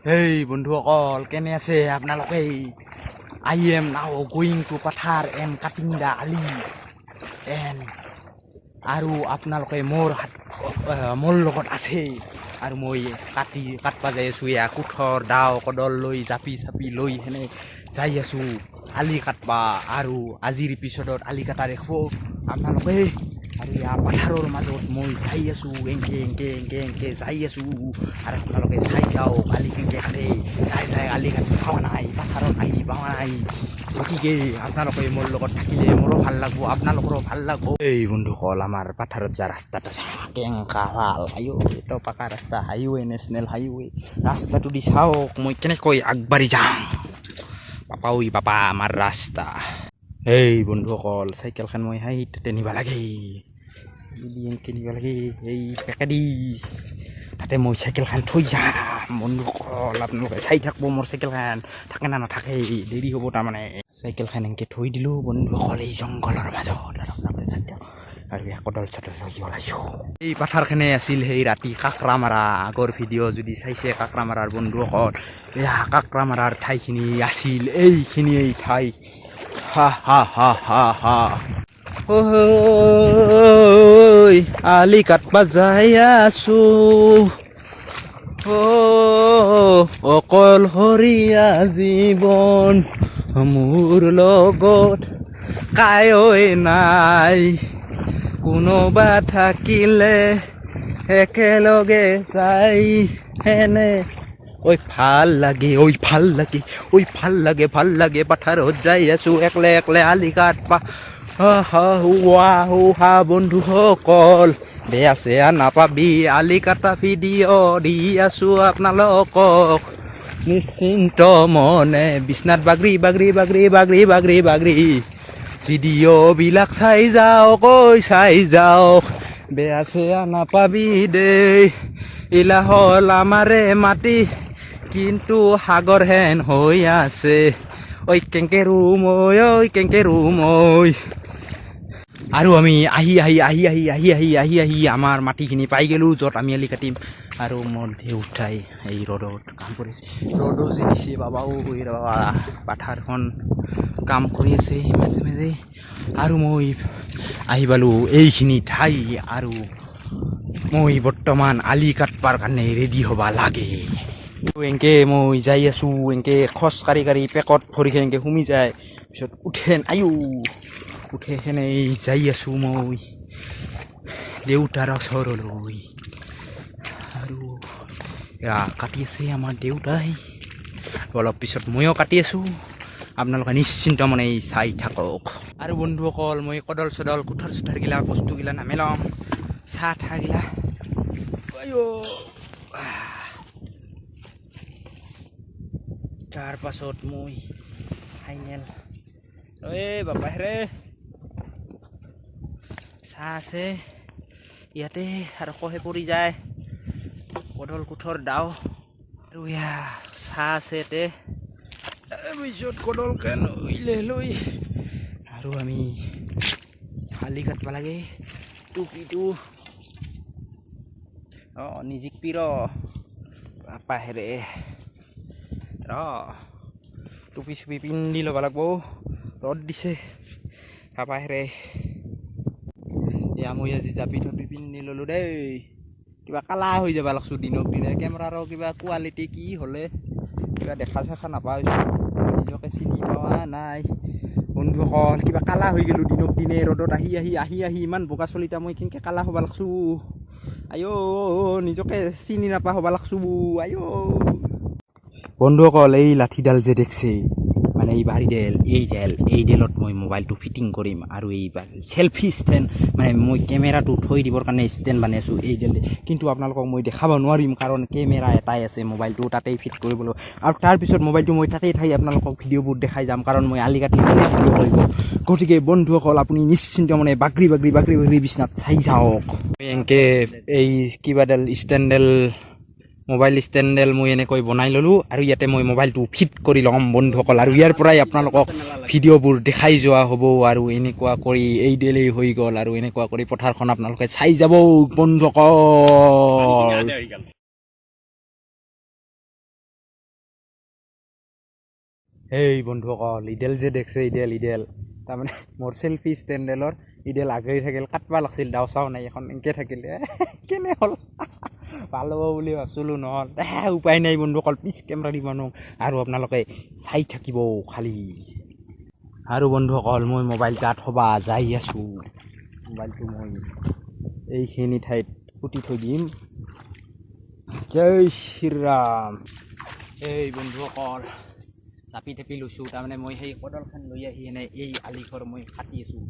Hey বন্ধুসকল কেনে আছে আপোনালোকে I am now going to Pathar and cutting the ali and আৰু আপোনালোকে মোৰ লগত আছে আৰু মই কাটবা যাই আছো ইয়া কুঠৰ দাও কদল লৈ জাপি লৈ হেনে যাই আছো আলি কাটবা আৰু আজিৰ এপিসোডত আলি কাটা দেখব আপোনালোকে আৰু ইয়া পাথাৰৰ মাজত মই যাই আছো এংকে যাই আছো আৰু আপোনালোকে চাই যাও আলি কেংকে কাটে যাই আলি কাটি পাৱা নাই পাথাৰত আহি পাৱা নাই গতিকে আপোনালোকে মোৰ লগত থাকিলে মোৰো ভাল লাগব আপোনালোকৰো ভাল লাগব এই বন্ধুসকল আমাৰ পাথাৰত যা ৰাস্তাটা কেংকা ভাল আয়ো এটা পাকা ৰাস্তা হাইৱে নেশ্যনেল হাইৱে ৰাস্তাটো দি চাওক মই কেনেকৈ আগবাঢ়ি যাম পাপা আমাৰ ৰাস্তা এই বন্ধুসকল চাইকেলখন মই হাইতে নিবা লাগে নিবা লাগে এই পেকেদি তাতে মই চাইকেলখন থৈ যাম বন্ধুসকল আপোনালোকে চাই থাকিব মোৰ চাইকেলখন থাকে না নাথাকে দেৰি হ'ব তাৰমানে চাইকেলখন এনেকৈ থৈ দিলোঁ বন্ধুসকল এই জংঘলৰ মাজত আপোনালোকে চাই দিয়ক আৰু কদল চদল লৈ ওলাইছোঁ এই পাথাৰখনে আছিল সেই ৰাতি কাকৰা মাৰা আগৰ ভিডিঅ' যদি চাইছে কাকৰা মাৰাৰ বন্ধুসকল এয়া কাকৰা মাৰাৰ ঠাইখিনি আছিল এইখিনি এই ঠাই হা আলি কাটবা যাই আছো অকলশৰীয়া জীৱন মোৰ লগত কায়ৈ নাই কোনোবা থাকিলে একেলগে যাই হেনে ভাল লাগে পাথাৰত যাই আছো একলে আলি কাটবা বন্ধুসকল বেয়া চেয়া নাপাবি আলি কাটা ভিডিঅ' দি আছো আপোনালোকক নিশ্চিন্ত মনে বিছনাত বাগৰি ভিডিঅ' বিলাক চাই যাওক বেয়া চেয়া নাপাবি দেই ইলা হ'ল আমাৰে মাটি কিন্তু সাগৰ হেন হৈ আছে ঐ কেংকে ৰুম আৰু আমি আহি আমাৰ মাটিখিনি পাই গ'লোঁ য'ত আমি আলি কাটিম আৰু মোৰ দেউতাই এই ৰ'দত কাম কৰিছে ৰ'দো যে দিছে বাবাও পাথাৰখন কাম কৰি আছে মাজে আৰু মই আহি পালোঁ এইখিনি ঠাই আৰু মই বৰ্তমান আলি কাটবাৰ কাৰণে ৰেডি হ'ব লাগে এনকে মই যাই আছোঁ এনকে খোজ কাঢ়ি পেকত ভৰিখন এনেকৈ সুমি যায় পিছত উঠে সেনে যাই আছোঁ মই দেউতাৰ ওচৰলৈ আৰু কাটি আছে আমাৰ দেউতাই অলপ পিছত ময়ো কাটি আছোঁ আপোনালোকে নিশ্চিন্ত মনে চাই থাকক আৰু বন্ধুসকল মই কদল চদল কুঠাৰ চুঠাৰগিলা বস্তুগিলা নামে ল'ম চাহ ঠাগিলা তাৰ পাছত মই ফাইনেল বাবা হেৰে চাহ আছে ইয়াতে আৰু কহে পৰি যায় কদল কুঠৰ দাও আৰু চাহ আছে ইয়াতে পিছত কদল কেন লৈ আৰু আমি আলি কাটবা লাগে টুপিটো নিজিকপি পাপা হেৰে টুপি চুপি পিন্ধি ল'ব লাগব ৰ'দ দিছে পাপা হেৰে মই আজি জাপি থপি পিন্ধি ল'লোঁ দেই কিবা কালা হৈ যাব লাগছোঁ দিনক দিনে কেমেৰাৰো কিবা কোৱালিটি কি হ'লে কিবা দেখা নাপাওঁ নিজকে চিনি পোৱা নাই বন্ধুসকল কিবা কালা হৈ গ'লোঁ দিনক দিনে ৰ'দত আহি ইমান বোকা চলিতা মই কেনেকৈ কালা হ'ব লাগছোঁ নিজকে চিনি নাপা হ'ব লাগছোঁ বন্ধুসকল এই লাঠিডাল যে দেখছে মানে এই বাৰীডাল এই ডেলত মই মোবাইলটো ফিটিং কৰিম আৰু এই চেলফি ষ্টেণ্ড মানে মই কেমেৰাটো থৈ দিবৰ কাৰণে ষ্টেণ্ড বানাই আছোঁ এই ডেল কিন্তু আপোনালোকক মই দেখাব নোৱাৰিম কাৰণ কেমেৰা এটাই আছে মোবাইলটো তাতেই ফিট কৰিবলৈ আৰু তাৰপিছত মোবাইলটো মই তাতেই ঠাই আপোনালোকক ভিডিঅ'বোৰ দেখাই যাম কাৰণ মই আলি কাটি ভিডিঅ' কৰিব গতিকে বন্ধুসকল আপুনি নিশ্চিন্ত মানে বাগৰি বিচনাত চাই যাওক এনেকৈ এই কিবাডাল ষ্টেণ্ডডাল মোবাইল ষ্টেণ্ডডাল মই এনেকৈ বনাই ল'লোঁ আৰু ইয়াতে মই মোবাইলটো ফিট কৰি ল'ম বন্ধুসকল আৰু ইয়াৰ পৰাই আপোনালোকক ভিডিঅ'বোৰ দেখাই যোৱা হ'ব আৰু এনেকুৱা কৰি এই ডেলেই হৈ গ'ল আৰু এনেকুৱা কৰি পথাৰখন আপোনালোকে চাই যাব বন্ধুসকল। এই বন্ধুসকল ইডেল যে দেখছে ইডেল তাৰমানে মোৰ চেল্ফি ষ্টেণ্ডেলৰ ইডেল আগেই থাকিল কাটবা লাগছিল দাও চাও নাই এখন এনেকৈ থাকিলে কেনে হ'ল ভাল হ'ব বুলি ভাবছিলোঁ নহ'ল উপায় নাই বন্ধুসকল পিছ কেমেৰা দিব মানুহ আৰু আপোনালোকে চাই থাকিব খালি আৰু বন্ধুসকল মই মোবাইলটা থবা যাই আছোঁ মোবাইলটো মই এইখিনি ঠাইত পুতি থৈ দিম জয় শ্ৰীৰাম এই বন্ধুসকল চাপি থাপি লৈছোঁ তাৰমানে মই সেই কডলখন লৈ আহি এনে এই আলিঘৰ মই কাটি আছোঁ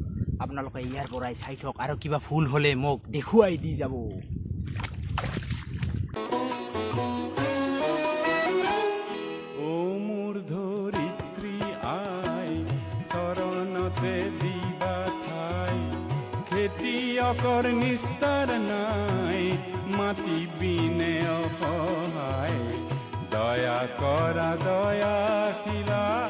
আপোনালোকে ইয়াৰ পৰাই চাই থওক আৰু কিবা ভুল হ'লে মোক দেখুৱাই দি যাব ও মোৰ ধৰিত্ৰী আই চৰণতে দিবা ঠাই খেতিয়কৰ নিস্তাৰ নাই মাটি বিনে অসহায় দয়া কৰা দয়াশীলাই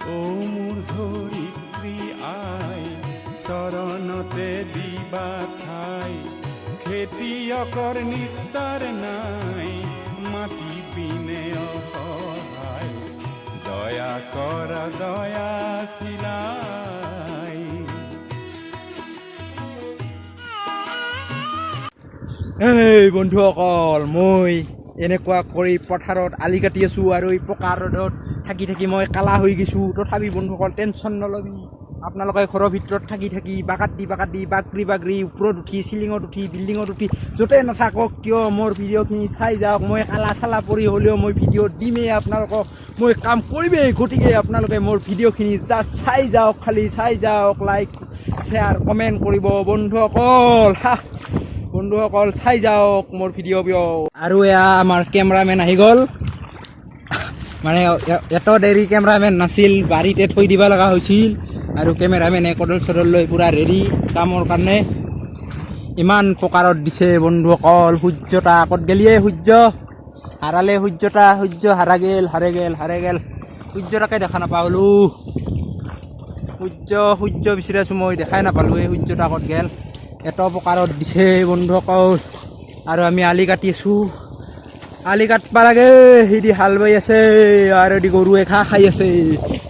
ও মোৰ ধৰিত্ৰী আই চৰণতে দিবা ঠাই খেতিয়কৰ নিস্তাৰ নাই মাটি পিনে অসহায় দয়া কৰা দয়াশীলাই এই বন্ধুসকল মই এনেকুৱা কৰি পথাৰত আলি কাটি আছোঁ আৰু এই পকা ৰ'দত থাকি থাকি মই কালা হৈ গৈছোঁ তথাপি বন্ধুসকল টেনশ্যন নলবি আপোনালোকে ঘৰৰ ভিতৰত থাকি থাকি বাগাত দি বাগৰি ওপৰত উঠি চিলিঙত উঠি বিল্ডিঙত উঠি য'তে নাথাকক কিয় মোৰ ভিডিঅ'খিনি চাই যাওক মই কালা চালা পৰি হ'লেও মই ভিডিঅ' দিমেই আপোনালোকক মই কাম কৰিমেই গতিকে আপোনালোকে মোৰ ভিডিঅ'খিনি জাষ্ট চাই যাওক খালি চাই যাওক লাইক শ্বেয়াৰ কমেণ্ট কৰিব বন্ধুসকল চাই যাওক মোৰ ভিডিঅ' আৰু এয়া আমাৰ কেমেৰামেন আহি গ'ল মানে এত দেৰি কেমেৰামেন নাছিল বাৰীতে থৈ দিব লগা হৈছিল আৰু কেমেৰামেনে কডল চডল লৈ পূৰা ৰেডি কামৰ কাৰণে ইমান প্ৰকাৰত দিছে বন্ধুসকল সূৰ্যটা ক'ত গেলিয়ে সূৰ্য হাৰালে সূৰ্য হাৰে গেল সূৰ্যটাকে দেখা নাপালোঁ সূৰ্য বিচাৰি আছোঁ মই দেখাই নাপালোঁ এই সূৰ্যটা ক'ত গেল এত প্ৰকাৰত দিছে বন্ধুসকল আৰু আমি আলি কাটি আছোঁ আলি কাটবা লাগে সিদি হাল বাই আছে আৰু এদি গৰুৱে ঘাঁহ খাই আছে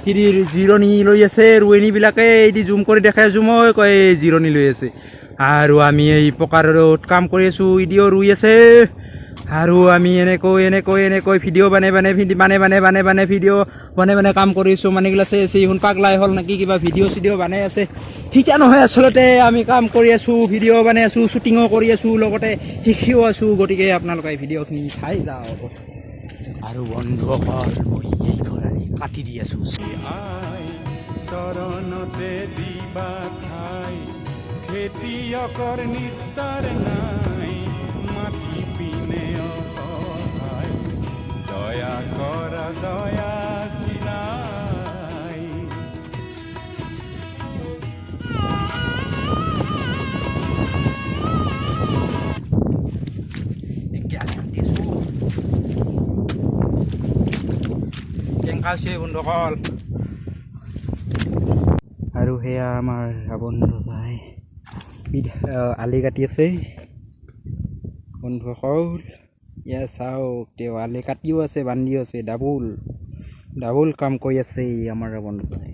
সিদিৰ জিৰণি লৈ আছে ৰোৱনীবিলাকে এদি জুম কৰি দেখাই আছোঁ মই কয় জিৰণি লৈ আছে আৰু আমি এই পকা ৰ'দত কাম কৰি আছোঁ ইদিও ৰুই আছে আৰু আমি এনেকৈ ভিডিঅ' বানে কাম কৰিছোঁ মানুহগিলা চাই আছে ইহুন পাগলাই হ'ল নেকি কিবা ভিডিঅ' বনাই আছে শিকা নহয় আচলতে আমি কাম কৰি আছোঁ ভিডিঅ' বনাই আছোঁ শ্বুটিঙো কৰি আছোঁ লগতে শিকিও আছোঁ গতিকে আপোনালোকে ভিডিঅ'খিনি চাই যাওক আৰু বন্ধুসকল মই এইখন আলি কাটি দি আছোঁ আই চৰণতে দিবা ঠাই খেতিয়কৰ নিস্তাৰ নাই মাটি পিনে অসহায় দয়া কৰা দয়াশীলাই কেংকাছে বন্ধুসকল আৰু সেয়া আমাৰ বন্ধু যায় আলি কাটি আছে বন্ধুসকল ইয়াত চাওক তেওঁ আলি কাটিও আছে বান্ধিও আছে ডাবুল কাম কৰি আছে আমাৰ বন্ধু যায়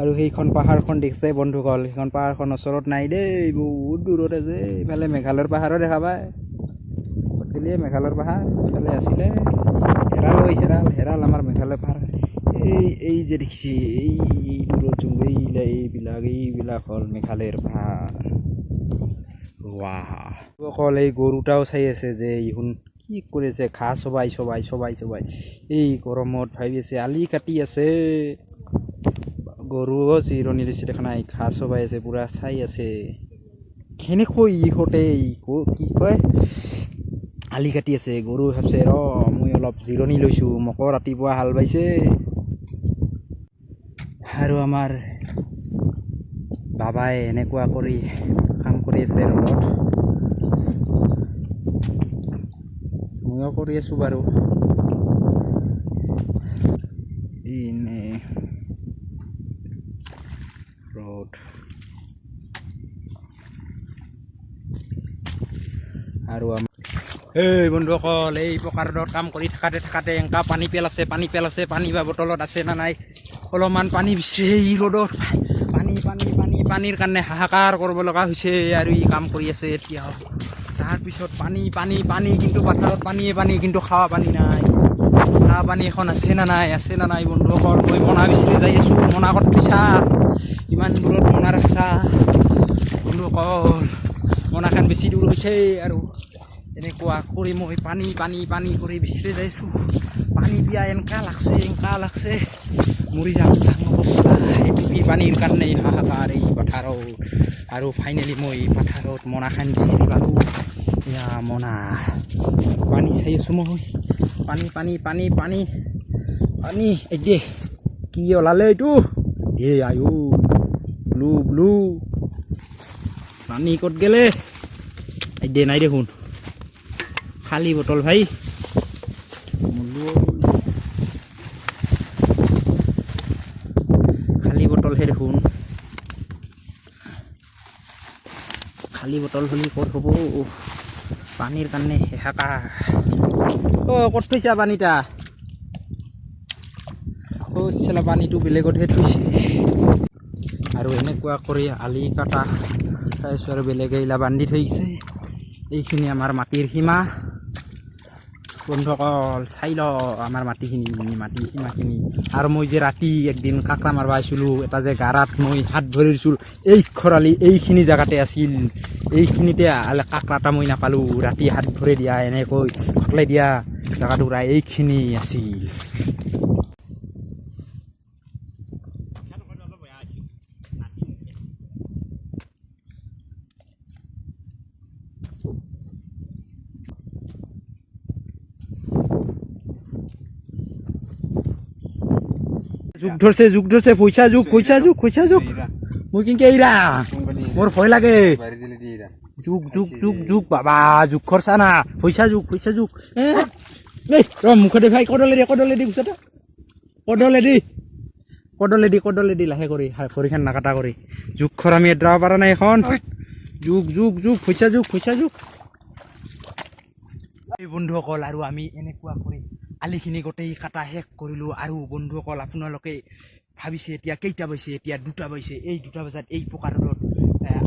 আৰু সেইখন পাহাৰখন দেখিছে বন্ধুসকল সেইখন পাহাৰখন ওচৰত নাই দেই বহুত দূৰত আছে ইফালে মেঘালয়ৰ পাহাৰো দেখা পায় ক'ত গ'লে মেঘালয়ৰ পাহাৰ ইফালে আছিলে হেৰাল আমাৰ মেঘালয় পাহাৰ এই যে দেখিছে এই দূৰত জুম এইবিলাক হ'ল মেঘালয়ৰ পাহাৰ অকল এই গৰুটাও চাই আছে যে ইহুন কি কৰি আছে ঘাঁহ চবাই এই গৰমত ভাবি আছে আলি কাটি আছে গৰুও জিৰণি লৈছে দেখা নাই ঘাঁহ চবাই আছে পূৰা চাই আছে কেনেকৈ ইহঁতে কি কয় আলি কাটি আছে গৰু ভাবছে মই অলপ জিৰণি লৈছোঁ মোকো ৰাতিপুৱা হাল বাইছে আৰু আমাৰ বাবাই এনেকুৱা কৰি কাম কৰি আছে ৰ'দত ময়ো কৰি আছোঁ বাৰু এনে ৰ'দ আৰু এই বন্ধুসকল এই প্ৰকাৰৰ কাম কৰি থাকাতে এনেকা পানী পেলাইছে পানী বা বটলত আছে না নাই অলপমান পানী বিচাৰে এই ৰ'দত পানীৰ কাৰণে হাহাকাৰ কৰিব লগা হৈছে আৰু ই কাম কৰি আছে এতিয়া তাৰপিছত পানী কিন্তু পথাৰত পানী কিন্তু খাৱা পানী নাই খাৱা পানী এখন আছে না নাই বন্ধুসকল মই মনা বিচাৰি যাই আছোঁ মনা ক'ত থৈছা ইমান দূৰত মনা ৰাখছা বন্ধুসকল মনাখন বেছি দূৰ হৈছে আৰু এনেকুৱা কৰি মই পানী কৰি বিচাৰি যাইছোঁ পানী পিয়া এনেকা লাগছে মৰি যাম অৱস্থা এইটো পানীৰ কাৰণে হাহাকাৰ এই পথাৰত আৰু ফাইনেলি মই পথাৰত মনাখন বিচাৰি পালোঁ এয়া মনা পানী চাই আছোঁ মই পানী এতিয়া কি ওলালে এইটো এই আয়ো ব্লু পানী ক'ত গেলে এতিয়া নাই দেখোন খালি বটল ভাই খালি বটলহে দেখোন খালি বটল হ'লে ক'ত হ'ব পানীৰ কাৰণে হাহাকাৰ ক'ত থৈছা পানীটা চালা পানীটো বেলেগতহে থৈছে আৰু এনেকুৱা কৰি আলি কাটা তাৰপিছত আৰু বেলেগ এইলা বান্ধি থৈ গৈছে এইখিনি আমাৰ মাটিৰ সীমা বন্ধুসকল চাই ল আমাৰ সীমাখিনি আৰু মই যে ৰাতি একদিন কাকৰা মাৰিব আহিছিলোঁ এটা যে গাৰাত মই হাত ভৰি দিছিলোঁ এই খৰালি এইখিনি জেগাতে আছিল এইখিনিতে কাকৰা এটা মই নাপালোঁ ৰাতি হাত ভৰি দিয়া এনেকৈ খটলাই দিয়া জেগাটুকুৰা এইখিনি আছিল যুগ ধরছে পয়সা যুগ মুই কিনকে ইরা মোর ভয় লাগে যুগ বাবা যুগ খরচা না পয়সা যুগ এই মুখে দে ভাই কদলে দি গুছাটা কদলে দি লাহে কৰি ভৰিখন নাকাটা কৰি যুগ খৰ আমি এড্ৰাব পাৰা নাই এখন যুগ পইচা যুগ এই বন্ধুসকল আৰু আমি এনেকুৱা কৰি আলিখিনি গোটেই কাটা শেষ কৰিলোঁ আৰু বন্ধুসকল আপোনালোকে ভাবিছে এতিয়া কেইটা বাজিছে এতিয়া 2টা বাজিছে এই 2টা বজাত এই প্ৰকাৰত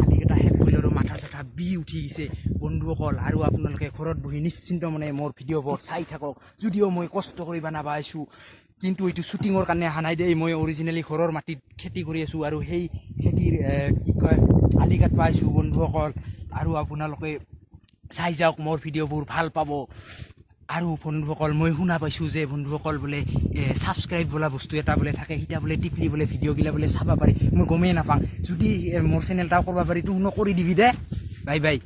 আলিকেইটা শেষ কৰিলোঁ আৰু মাথা চাথা বি উঠি গৈছে বন্ধুসকল আৰু আপোনালোকে ঘৰত বহি নিশ্চিন্ত মনে মোৰ ভিডিঅ'বোৰ চাই থাকক যদিও মই কষ্ট কৰি বনাবা আছোঁ কিন্তু এইটো শ্বুটিঙৰ কাৰণে অহা নাই দেই মই অৰিজিনেলি ঘৰৰ মাটিত খেতি কৰি আছোঁ আৰু সেই খেতিৰ কি কয় আলি কাটবা আছোঁ বন্ধুসকল আৰু আপোনালোকে চাই যাওক মোৰ ভিডিঅ'বোৰ ভাল পাব আৰু বন্ধুসকল মই শুনা পাইছোঁ যে বন্ধুসকল বোলে ছাবস্ক্ৰাইব বোলা বস্তু এটা বোলে থাকে সিটা বোলে টিপলি বোলে ভিডিঅ'গিলা বোলে চাব পাৰি মই গমেই নাপাওঁ যদি মোৰ চেনেলটাও কৰিব পাৰি তো কৰি দিবি দে বাই